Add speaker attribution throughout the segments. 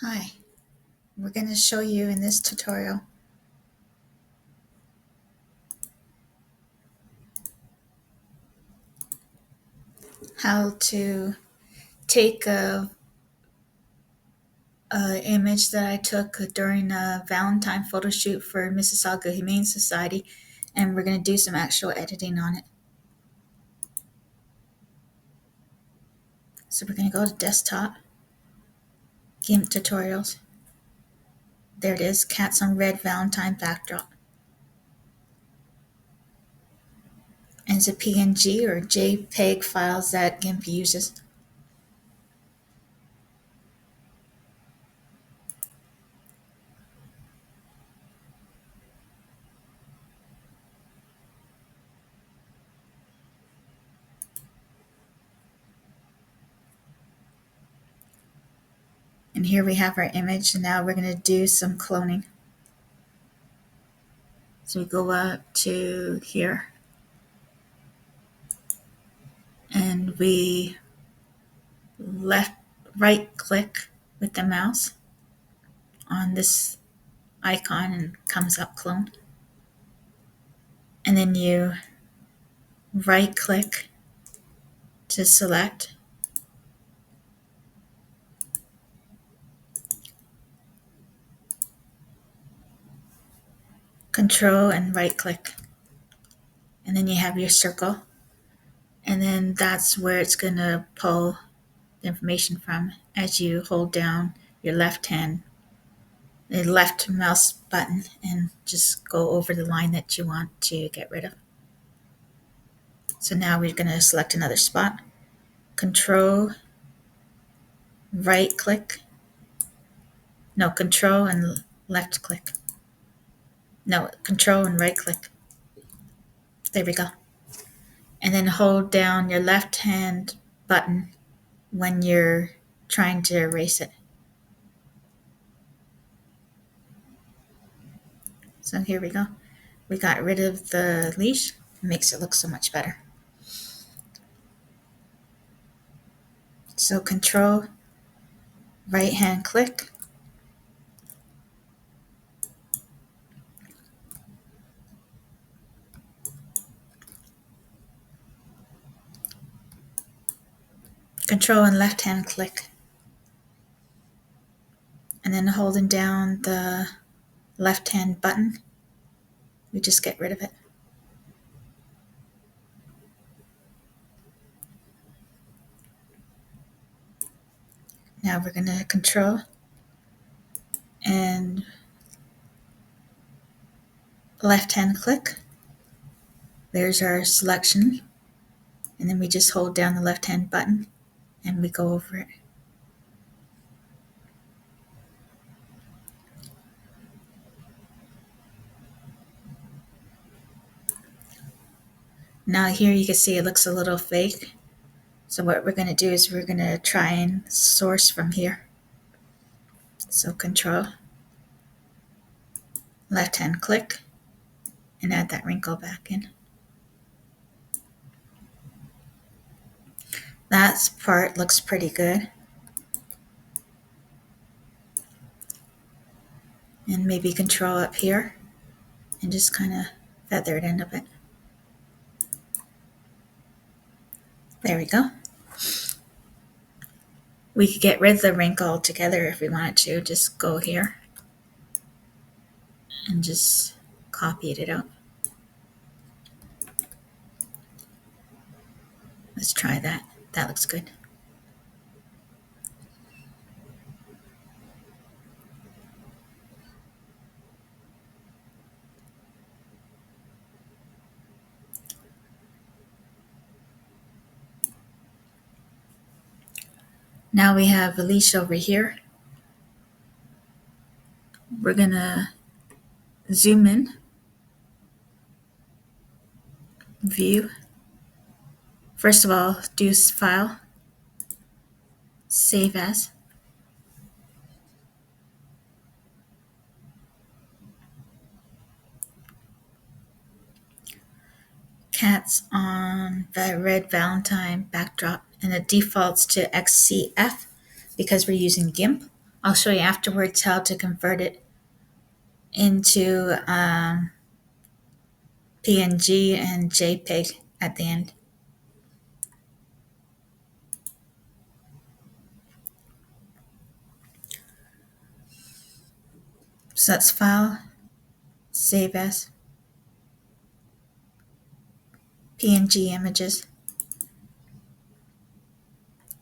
Speaker 1: Hi, we're going to show you in this tutorial how to take a image that I took during a Valentine photo shoot for Mississauga Humane Society, and we're going to do some actual editing on it. So we're going to go to desktop, GIMP tutorials. There it is, cats on red Valentine backdrop. And it's a PNG or JPEG files that GIMP uses. And here we have our image, and now we're going to do some cloning. So we go up to here, and we right click with the mouse on this icon and comes up clone. And then you right click to select. Control and right click. And then you have your circle. And then that's where it's going to pull the information from as you hold down your the left mouse button, and just go over the line that you want to get rid of. So now we're going to select another spot. Control, right click. No, control and left click. No, control and right click. There we go. And then hold down your left hand button when you're trying to erase it. So here we go. We got rid of the leash. It makes it look so much better. So control, right hand click. Control and left hand click. And then holding down the left hand button, we just get rid of it. Now we're going to control and left hand click. There's our selection. And then we just hold down the left hand button and we go over it. Now here you can see it looks a little fake. So what we're going to do is we're going to try and source from here. So control, left hand click, and add that wrinkle back in. That part looks pretty good. And maybe control up here and just kind of feather it in a bit. There we go. We could get rid of the wrinkle altogether if we wanted to. Just go here and just copy it out. Let's try that. That looks good. Now we have a leash over here. We're going to zoom in, view. First of all, do file, save as. Cats on the red Valentine backdrop, and it defaults to XCF because we're using GIMP. I'll show you afterwards how to convert it into PNG and JPEG at the end. So that's File, Save As, PNG images,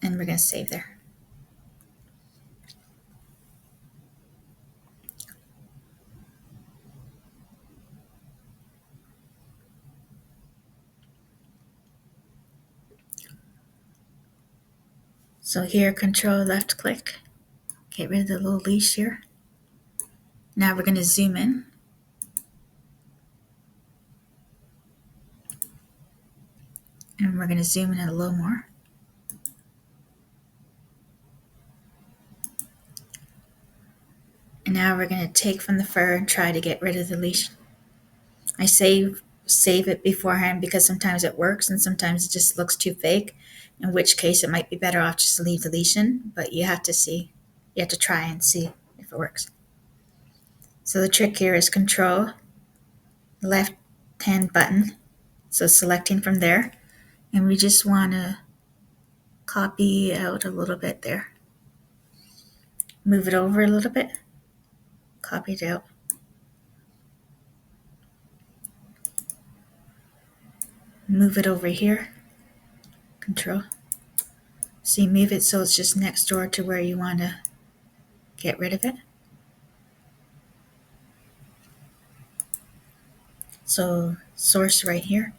Speaker 1: and we're going to save there. So here, Control left click, get rid of the little leash here. Now we're going to zoom in. And we're going to zoom in a little more. And now we're going to take from the fur and try to get rid of the leash. I save it beforehand because sometimes it works and sometimes it just looks too fake, in which case it might be better off just to leave the leash in, but you have to see. You have to try and see if it works. So the trick here is Control, left hand button, so selecting from there, and we just want to copy out a little bit there. Move it over a little bit, copy it out. Move it over here, Control. See, move it so it's just next door to where you want to get rid of it. So source right here,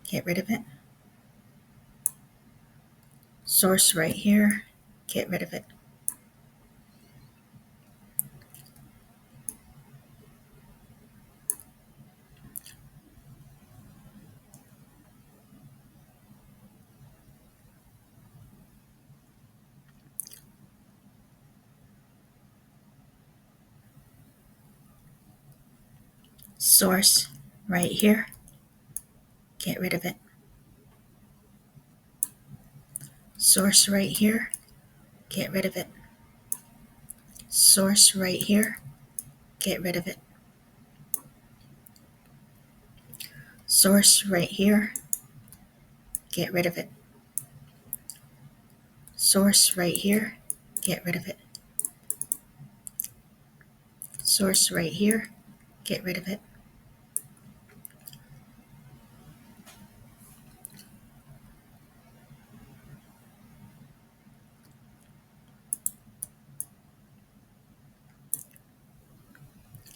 Speaker 1: get rid of it. Source right here, get rid of it. Source right here, get rid of it. Source right here, get rid of it. Source right here, get rid of it. Source right here, get rid of it. Source right here, get rid of it. Source right here, get rid of it.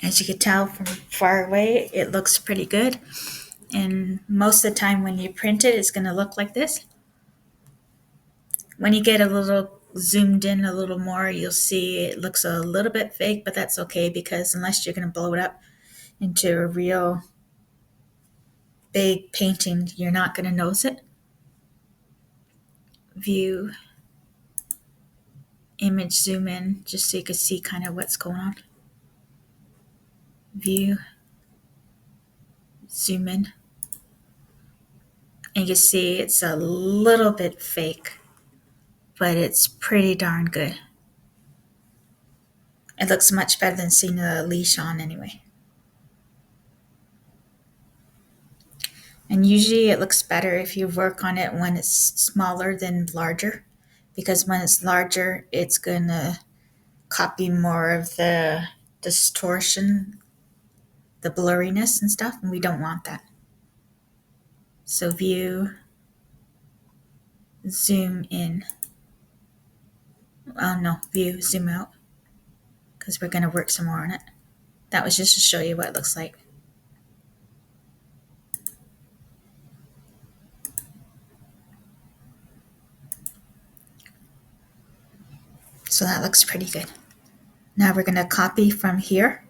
Speaker 1: As you can tell from far away, it looks pretty good. And most of the time when you print it, it's going to look like this. When you get a little zoomed in a little more, you'll see it looks a little bit fake, but that's okay because unless you're going to blow it up into a real big painting, you're not going to notice it. View, image, zoom in, just so you can see kind of what's going on. View, zoom in. And you can see it's a little bit fake, but it's pretty darn good. It looks much better than seeing the leash on anyway. And usually it looks better if you work on it when it's smaller than larger, because when it's larger, it's going to copy more of the distortion, the blurriness and stuff, and we don't want that. So view, zoom in. Oh no, view, zoom out, because we're going to work some more on it. That was just to show you what it looks like. So that looks pretty good. Now we're going to copy from here.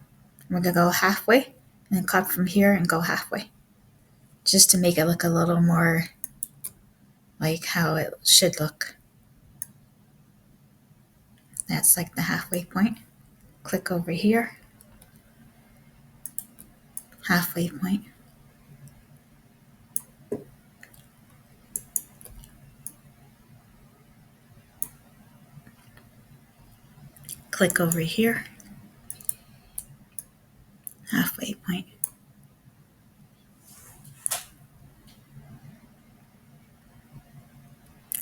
Speaker 1: We're going to go halfway, and then copy from here and go halfway, just to make it look a little more like how it should look. That's like the halfway point. Click over here, halfway point. Click over here, halfway point.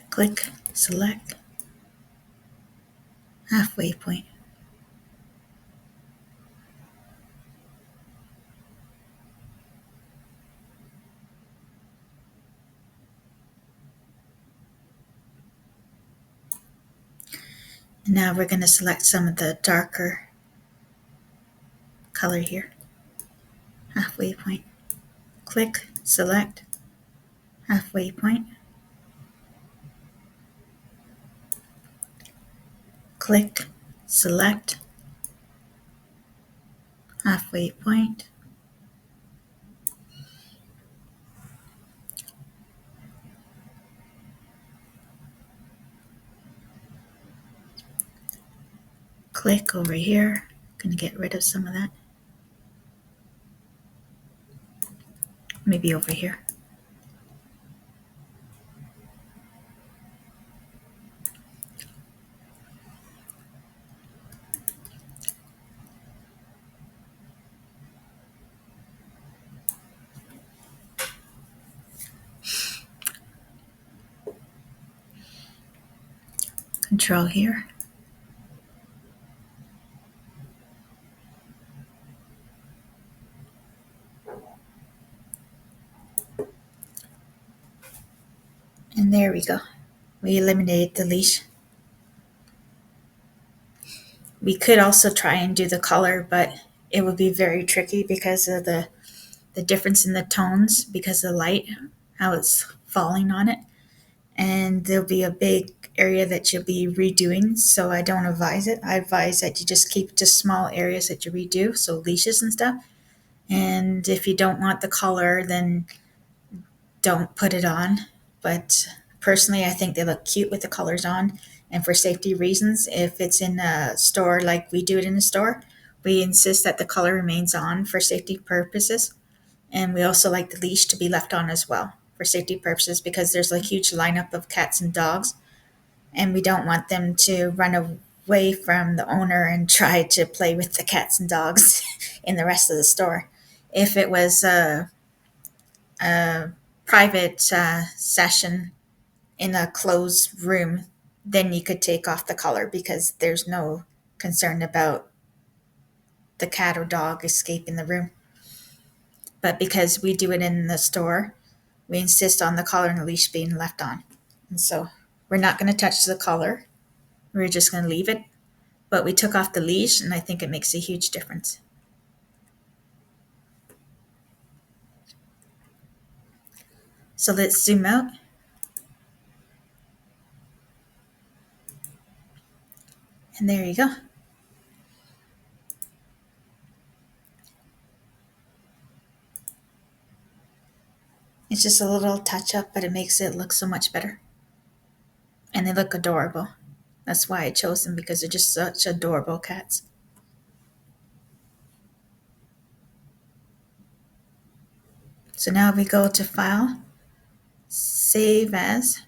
Speaker 1: Click, select, halfway point. And now we're going to select some of the darker color here, halfway point. Click, select, halfway point. Click, select, halfway point. Click over here. Going to get rid of some of that. Maybe over here. Control here. And there we go. We eliminated the leash. We could also try and do the color, but it would be very tricky because of the difference in the tones, because of the light, how it's falling on it. And there'll be a big area that you'll be redoing, so I don't advise it. I advise that you just keep just small areas that you redo, so leashes and stuff. And if you don't want the color, then don't put it on. But personally, I think they look cute with the colors on. And for safety reasons, if it's in a store like we do it in a store, we insist that the color remains on for safety purposes. And we also like the leash to be left on as well for safety purposes, because there's a huge lineup of cats and dogs, and we don't want them to run away from the owner and try to play with the cats and dogs in the rest of the store. If it was a private session in a closed room, then you could take off the collar because there's no concern about the cat or dog escaping the room. But because we do it in the store, we insist on the collar and the leash being left on. And so we're not going to touch the collar. We're just going to leave it. But we took off the leash, and I think it makes a huge difference. So let's zoom out. And there you go. It's just a little touch up, but it makes it look so much better. And they look adorable. That's why I chose them, because they're just such adorable cats. So now we go to File, Save As.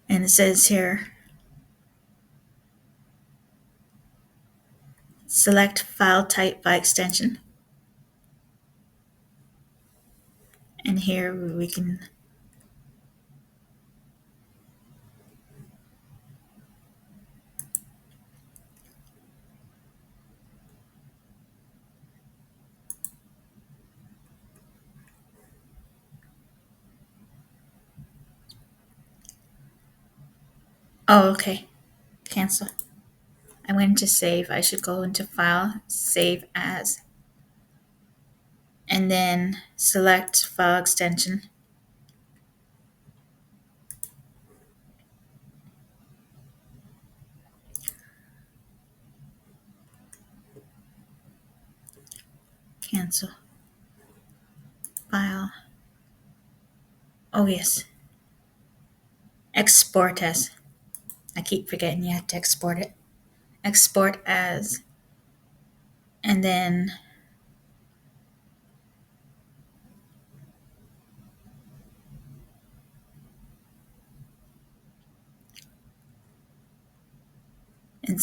Speaker 1: And it says here, select file type by extension. And here we can oh, okay. Cancel. I went into save. I should go into File, Save As. And then select File Extension. Cancel. File. Oh, yes. Export as. I keep forgetting you have to export it. Export as. And then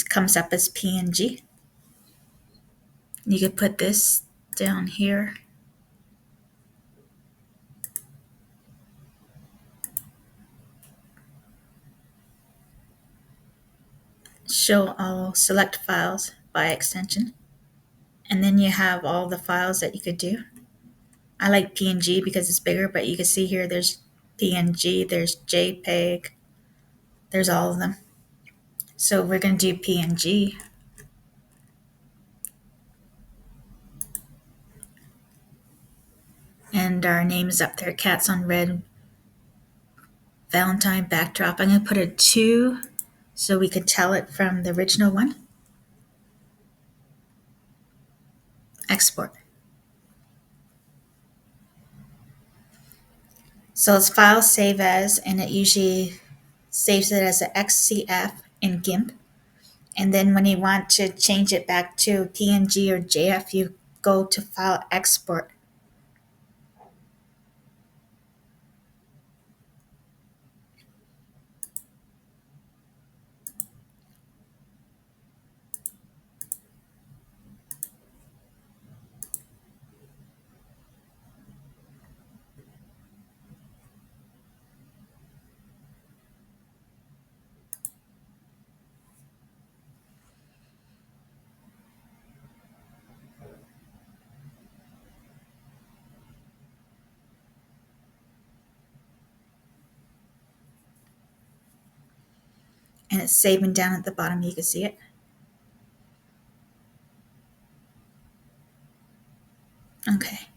Speaker 1: it comes up as PNG. You could put this down here. Show all select files by extension. And then you have all the files that you could do. I like PNG because it's bigger, but you can see here there's PNG, there's JPEG, there's all of them. So we're going to do PNG. And our name is up there, Cats on Red Valentine backdrop. I'm going to put a 2 so we could tell it from the original one. Export. So it's file save as, and it usually saves it as an XCF in GIMP. And then when you want to change it back to PNG or JF, you go to File Export. And it's saving down at the bottom. You can see it. Okay.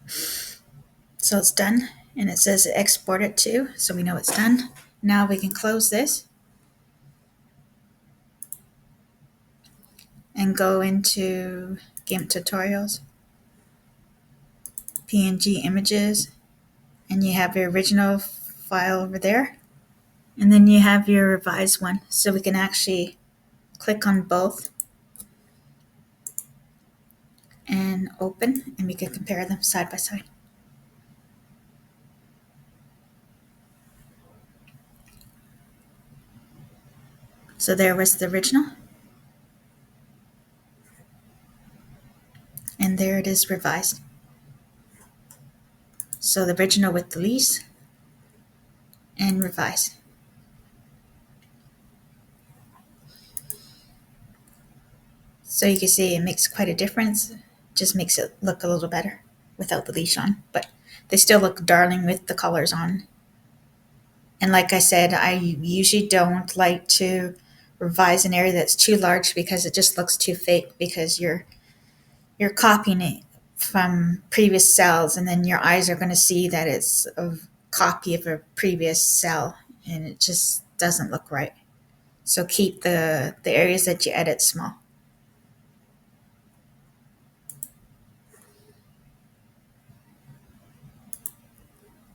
Speaker 1: So it's done. And it says export it to, so we know it's done. Now we can close this and go into GIMP tutorials, PNG images, and you have your original file over there. And then you have your revised one. So we can actually click on both and open, and we can compare them side by side. So there was the original. And there it is revised. So the original with the leash and revised. So you can see it makes quite a difference. Just makes it look a little better without the leash on. But they still look darling with the colors on. And like I said, I usually don't like to revise an area that's too large because it just looks too fake, because you're copying it from previous cells, and then your eyes are going to see that it's a copy of a previous cell, and it just doesn't look right. So keep the areas that you edit small.